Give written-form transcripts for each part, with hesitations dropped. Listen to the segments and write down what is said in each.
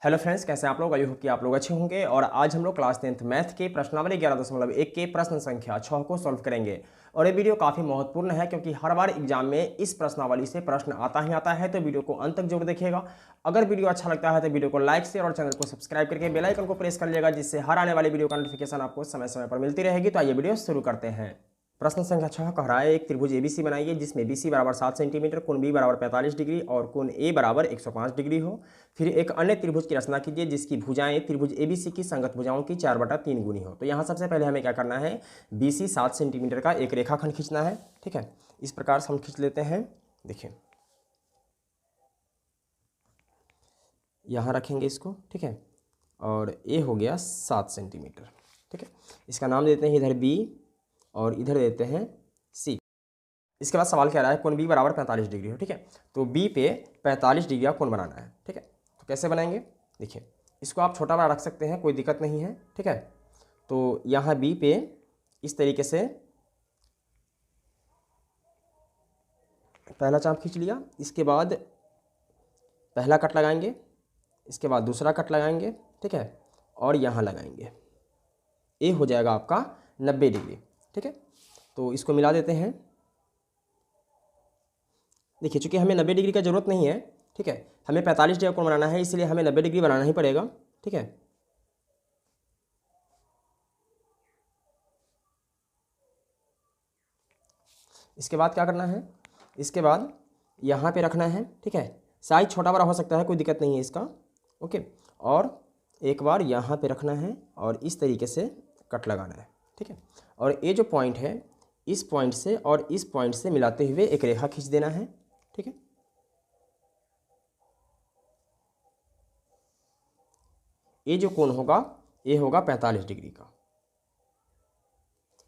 Hello friends, कैसे हैं आप लोग। आई होप कि आप लोग अच्छे होंगे। और आज हम लोग क्लास 10th मैथ के प्रश्नावली 11.1 के प्रश्न संख्या 6 को सॉल्व करेंगे। और ये वीडियो काफ़ी महत्वपूर्ण है क्योंकि हर बार एग्जाम में इस प्रश्नावली से प्रश्न आता ही आता है, तो वीडियो को अंत तक जरूर देखिएगा। अगर वीडियो अच्छा लगता है तो वीडियो को लाइक शेयर और चैनल को सब्सक्राइब करके बेल आइकन को प्रेस कर लीजिएगा, जिससे हर आने वाली वीडियो का नोटिफिकेशन आपको समय समय पर मिलती रहेगी। तो आइए वीडियो शुरू करते हैं। प्रश्न संख्या 6 कह रहा है, एक त्रिभुज एबीसी बनाइए जिसमें बीसी बराबर 7 सेंटीमीटर, कोण बी बराबर 45 डिग्री और कोण ए बराबर 105 डिग्री हो। फिर एक अन्य त्रिभुज की रचना कीजिए जिसकी भुजाएं त्रिभुज एबीसी की संगत भुजाओं की 4/3 गुनी हो। तो यहाँ सबसे पहले हमें क्या करना है, बीसी 7 सेंटीमीटर का एक रेखाखंड खींचना है। ठीक है, इस प्रकार से हम खींच लेते हैं। देखिए यहाँ रखेंगे इसको, ठीक है, और ए हो गया 7 सेंटीमीटर। ठीक है, इसका नाम देते हैं इधर बी और इधर देते हैं सी। इसके बाद सवाल कह रहा है कोण बी बराबर 45 डिग्री हो। ठीक है, तो बी पे 45 डिग्री का कोण बनाना है। ठीक है, तो कैसे बनाएंगे, देखिए इसको आप छोटा बड़ा रख सकते हैं, कोई दिक्कत नहीं है। ठीक है, तो यहाँ बी पे इस तरीके से पहला चाप खींच लिया, इसके बाद पहला कट लगाएंगे, इसके बाद दूसरा कट लगाएंगे। ठीक है, और यहाँ लगाएंगे, ए हो जाएगा आपका 90 डिग्री। ठीक है, तो इसको मिला देते हैं। देखिए चूंकि हमें 90 डिग्री का ज़रूरत नहीं है, ठीक है, हमें 45 डिग्री का कोण बनाना है, इसलिए हमें 90 डिग्री बनाना ही पड़ेगा। ठीक है, इसके बाद क्या करना है, इसके बाद यहाँ पे रखना है। ठीक है, साइज छोटा बड़ा हो सकता है, कोई दिक्कत नहीं है इसका। ओके, और एक बार यहाँ पे रखना है और इस तरीके से कट लगाना है। ठीक है, और ये जो पॉइंट है, इस पॉइंट से और इस पॉइंट से मिलाते हुए एक रेखा खींच देना है। ठीक है, ये जो कोण होगा ये होगा 45 डिग्री का।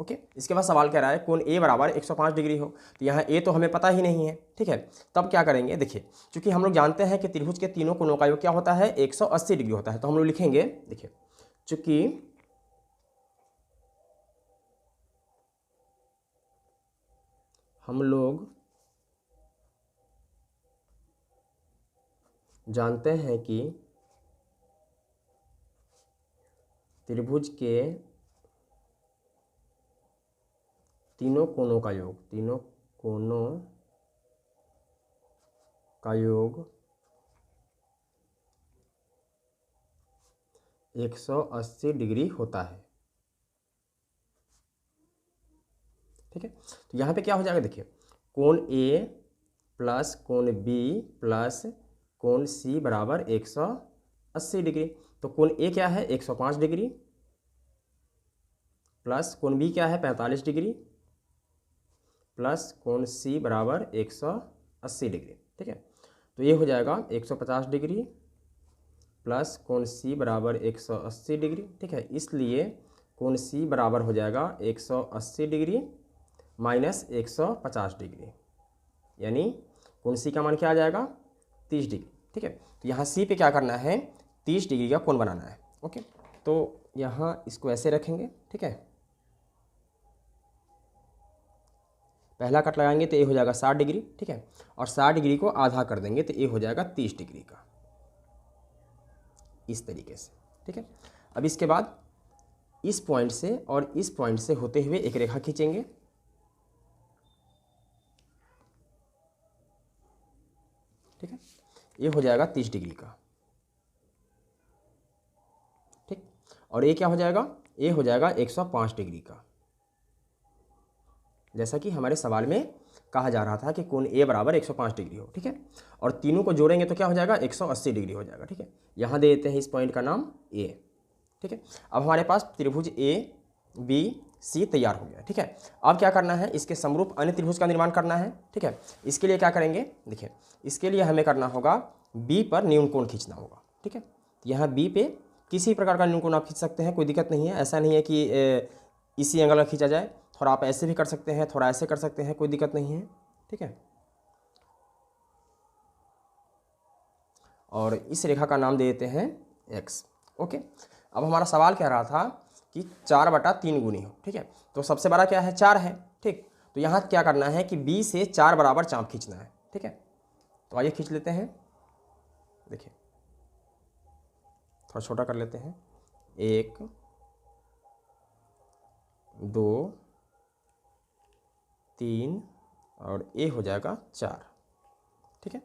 ओके, इसके बाद सवाल कह रहा है कोण ए बराबर 105 डिग्री हो। तो यहाँ ए तो हमें पता ही नहीं है। ठीक है, तब क्या करेंगे, देखिए चूंकि हम लोग जानते हैं कि त्रिभुज के तीनों कोणों का योग क्या होता है, 180 डिग्री होता है। तो हम लोग लिखेंगे, देखिए चूंकि हम लोग जानते हैं कि त्रिभुज के तीनों कोणों का योग 180 डिग्री होता है। ठीक है, तो यहाँ पे क्या हो जाएगा, देखिए कोण ए प्लस कोण बी प्लस कोण सी बराबर 180 डिग्री। तो कोण ए क्या है, 105 डिग्री, प्लस कोण बी क्या है, 45 डिग्री, प्लस कोण सी बराबर 180 डिग्री। ठीक है, तो ये हो जाएगा 150 डिग्री प्लस कोण सी बराबर 180 डिग्री। ठीक है, इसलिए कोण सी बराबर हो जाएगा 180 डिग्री माइनस 150 डिग्री, यानी कोण सी का मान क्या आ जाएगा, 30 डिग्री। ठीक है, तो यहाँ सी पे क्या करना है, 30 डिग्री का कोण बनाना है। ओके, तो यहाँ इसको ऐसे रखेंगे। ठीक है, पहला कट लगाएंगे तो ये हो जाएगा 60 डिग्री। ठीक है, और 60 डिग्री को आधा कर देंगे तो ये हो जाएगा 30 डिग्री का, इस तरीके से। ठीक है, अब इसके बाद इस पॉइंट से और इस पॉइंट से होते हुए एक रेखा खींचेंगे। ठीक है, ये हो जाएगा 30 डिग्री का। ठीक, और ये क्या हो जाएगा, ये हो जाएगा 105 डिग्री का, जैसा कि हमारे सवाल में कहा जा रहा था कि कोण ए बराबर 105 डिग्री हो। ठीक है, और तीनों को जोड़ेंगे तो क्या हो जाएगा, 180 डिग्री हो जाएगा। ठीक है, यहाँ दे देते हैं इस पॉइंट का नाम ए। ठीक है, अब हमारे पास त्रिभुज ए बी सी तैयार हो गया। ठीक है, अब क्या करना है, इसके समरूप अन्य त्रिभुज का निर्माण करना है। ठीक है, इसके लिए क्या करेंगे, देखिए इसके लिए हमें करना होगा बी पर न्यून कोण खींचना होगा। ठीक है, तो यहाँ बी पे किसी प्रकार का न्यून कोण आप खींच सकते हैं, कोई दिक्कत नहीं है। ऐसा नहीं है कि इसी एंगल का खींचा जाए, थोड़ा आप ऐसे भी कर सकते हैं, थोड़ा ऐसे कर सकते हैं, कोई दिक्कत नहीं है। ठीक है, और इस रेखा का नाम दे देते हैं एक्स। ओके, अब हमारा सवाल कह रहा था कि 4/3 गुनी हो। ठीक है, तो सबसे बड़ा क्या है, 4 है। ठीक, तो यहाँ क्या करना है कि बी से 4 बराबर चाप खींचना है। ठीक है, तो आइए खींच लेते हैं। देखिए थोड़ा छोटा कर लेते हैं, 1 2 3 और ए हो जाएगा 4। ठीक है,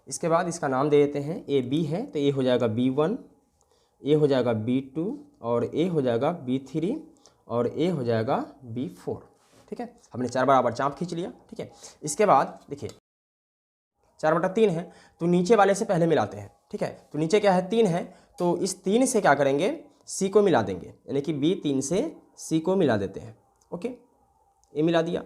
इसके बाद इसका नाम दे देते हैं, ए बी है तो ए हो जाएगा B1, ए हो जाएगा B2 और ए हो जाएगा B3 और ए हो जाएगा B4। ठीक है, हमने 4 बराबर चाप खींच लिया। ठीक है, इसके बाद देखिए 4/3 है तो नीचे वाले से पहले मिलाते हैं। ठीक है, तो नीचे क्या है 3 है, तो इस 3 से क्या करेंगे, C को मिला देंगे, यानी कि B3 से C को मिला देते हैं। ओके, ये मिला दिया।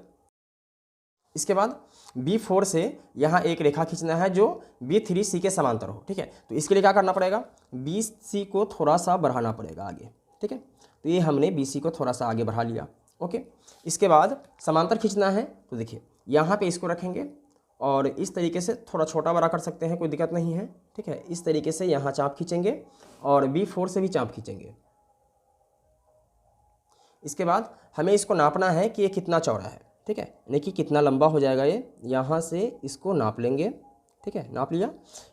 इसके बाद B4 से यहाँ एक रेखा खींचना है जो B3C के समांतर हो। ठीक है, तो इसके लिए क्या करना पड़ेगा, BC को थोड़ा सा बढ़ाना पड़ेगा आगे। ठीक है, तो ये हमने BC को थोड़ा सा आगे बढ़ा लिया। ओके, इसके बाद समांतर खींचना है तो देखिए यहाँ पे इसको रखेंगे और इस तरीके से थोड़ा छोटा बड़ा कर सकते हैं, कोई दिक्कत नहीं है। ठीक है, इस तरीके से यहाँ चाप खींचेंगे और B4 से भी चाप खींचेंगे। इसके बाद हमें इसको नापना है कि ये कितना चौड़ा है। ठीक है, यानी कि कितना लंबा हो जाएगा ये, यहाँ से इसको नाप लेंगे। ठीक है, नाप लिया।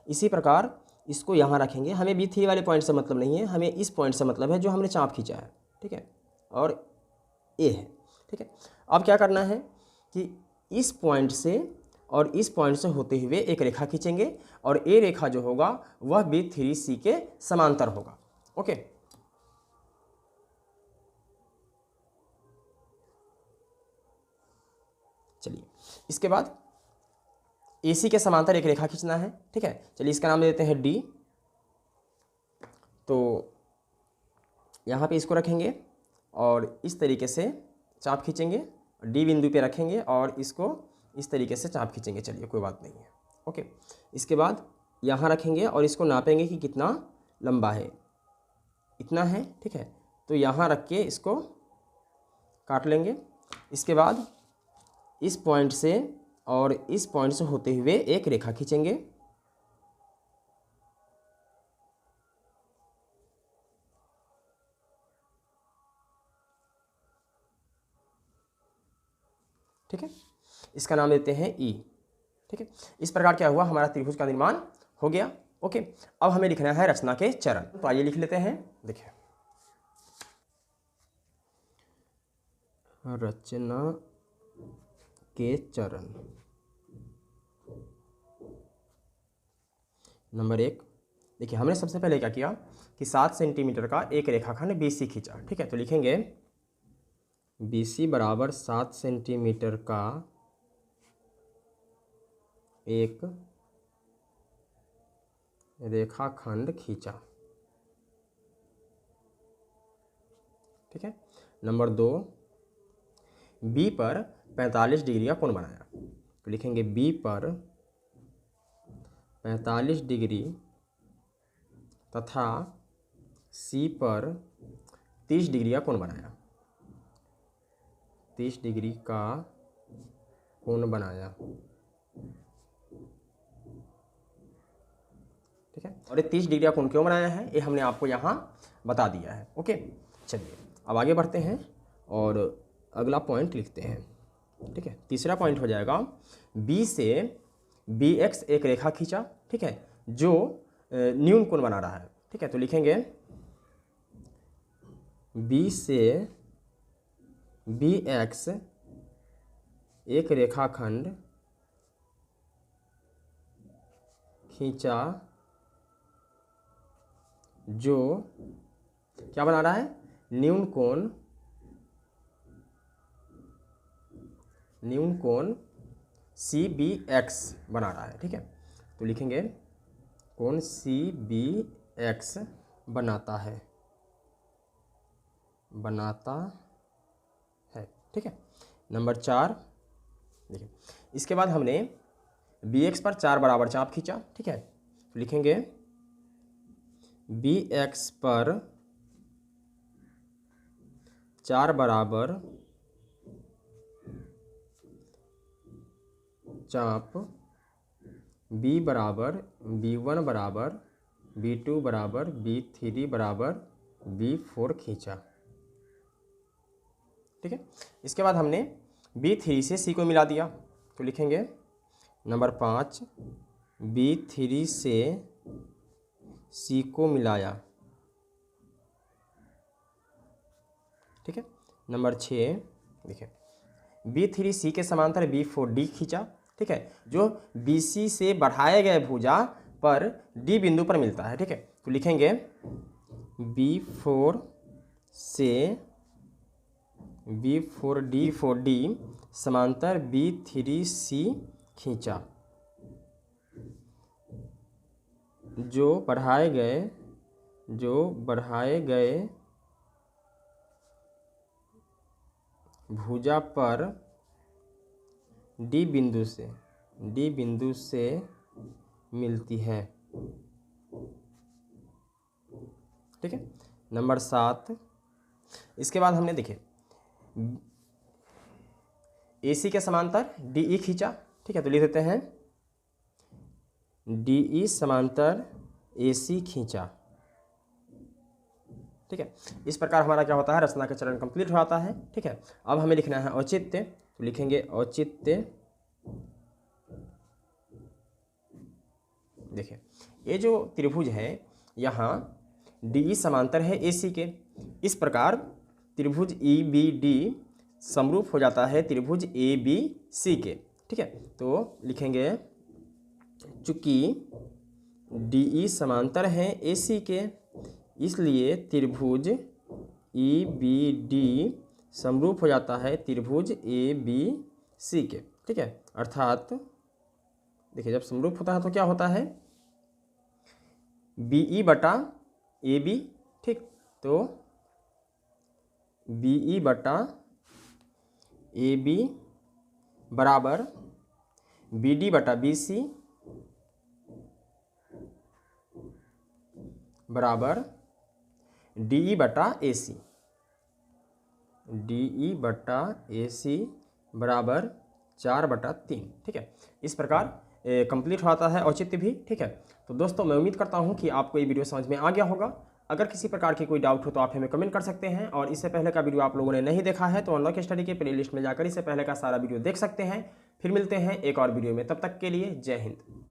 इसी प्रकार इसको यहाँ रखेंगे। हमें B3 वाले पॉइंट से मतलब नहीं है, हमें इस पॉइंट से मतलब है जो हमने चाप खींचा है। ठीक है, और ए है। ठीक है, अब क्या करना है कि इस पॉइंट से और इस पॉइंट से होते हुए एक रेखा खींचेंगे और ए रेखा जो होगा वह B3C के समांतर होगा। ओके, चलिए इसके बाद AC के समांतर एक रेखा खींचना है। ठीक है, चलिए इसका नाम देते हैं D। तो यहाँ पे इसको रखेंगे और इस तरीके से चाप खींचेंगे, D बिंदु पे रखेंगे और इसको इस तरीके से चाप खींचेंगे। चलिए कोई बात नहीं है। ओके, इसके बाद यहाँ रखेंगे और इसको नापेंगे कि कितना लंबा है, इतना है। ठीक है, तो यहाँ रख के इसको काट लेंगे। इसके बाद इस पॉइंट से और इस पॉइंट से होते हुए एक रेखा खींचेंगे। ठीक है, इसका नाम देते हैं E। ठीक है, इस प्रकार क्या हुआ, हमारा त्रिभुज का निर्माण हो गया। ओके, अब हमें लिखना है रचना के चरण। तो आइए लिख लेते हैं। देखिए रचना के चरण। नंबर 1, देखिए हमने सबसे पहले क्या किया कि 7 सेंटीमीटर का एक रेखाखंड BC खींचा। ठीक है, तो लिखेंगे BC बराबर 7 सेंटीमीटर का एक रेखाखंड खींचा। ठीक है, नंबर 2, B पर 45 डिग्री का कोण बनाया। तो लिखेंगे B पर 45 डिग्री तथा C पर 30 डिग्री का कोण बनाया। 30 डिग्री का कोण बनाया। ठीक है, और ये 30 डिग्री का कोण क्यों बनाया है ये हमने आपको यहाँ बता दिया है। ओके, चलिए अब आगे बढ़ते हैं और अगला पॉइंट लिखते हैं। ठीक है, तीसरा पॉइंट हो जाएगा B से BX एक रेखा खींचा। ठीक है, जो न्यून कोण बना रहा है। ठीक है, तो लिखेंगे B से BX एक रेखाखंड खींचा जो क्या बना रहा है, न्यून कोण CBX बना रहा है। ठीक है, तो लिखेंगे कोण CBX बनाता है। ठीक है, नंबर 4, देखिए इसके बाद हमने BX पर 4 बराबर चाप खींचा। ठीक है, तो लिखेंगे BX पर 4 बराबर चाप B बराबर B1 बराबर B2 बराबर B3 बराबर B4 खींचा। ठीक है, इसके बाद हमने B3 से C को मिला दिया। तो लिखेंगे नंबर 5, B3 से C को मिलाया। ठीक है। नंबर 6 देखिए, B3C के समांतर B4D खींचा, ठीक है, जो BC से बढ़ाए गए भुजा पर D बिंदु पर मिलता है, ठीक है। तो लिखेंगे B4 से B4D समांतर B3C खींचा, जो बढ़ाए गए भुजा पर D बिंदु से मिलती है, ठीक है। नंबर 7, इसके बाद हमने देखे AC के समांतर DE खींचा, ठीक है। तो लिख देते हैं DE समांतर AC खींचा, ठीक है। इस प्रकार हमारा क्या होता है, रचना का चरण कंप्लीट हो जाता है, ठीक है। अब हमें लिखना है औचित्य। तो लिखेंगे औचित्य। देखिए, ये जो त्रिभुज है यहाँ DE समांतर है AC के, इस प्रकार त्रिभुज EBD समरूप हो जाता है त्रिभुज ABC के, ठीक है। तो लिखेंगे चूंकि DE समांतर है AC के, इसलिए त्रिभुज EBD समरूप हो जाता है त्रिभुज ABC के, ठीक है। अर्थात देखिए, जब समरूप होता है तो क्या होता है, BE बटा AB, ठीक। तो BE बटा AB बराबर BD बटा BC बराबर DE बटा AC, DE बटा AC बराबर 4/3, ठीक है। इस प्रकार कंप्लीट होता है औचित्य भी, ठीक है। तो दोस्तों, मैं उम्मीद करता हूं कि आपको ये वीडियो समझ में आ गया होगा। अगर किसी प्रकार की कोई डाउट हो तो आप हमें कमेंट कर सकते हैं, और इससे पहले का वीडियो आप लोगों ने नहीं देखा है तो अनलॉक स्टडी के प्लेलिस्ट में जाकर इससे पहले का सारा वीडियो देख सकते हैं। फिर मिलते हैं एक और वीडियो में, तब तक के लिए जय हिंद।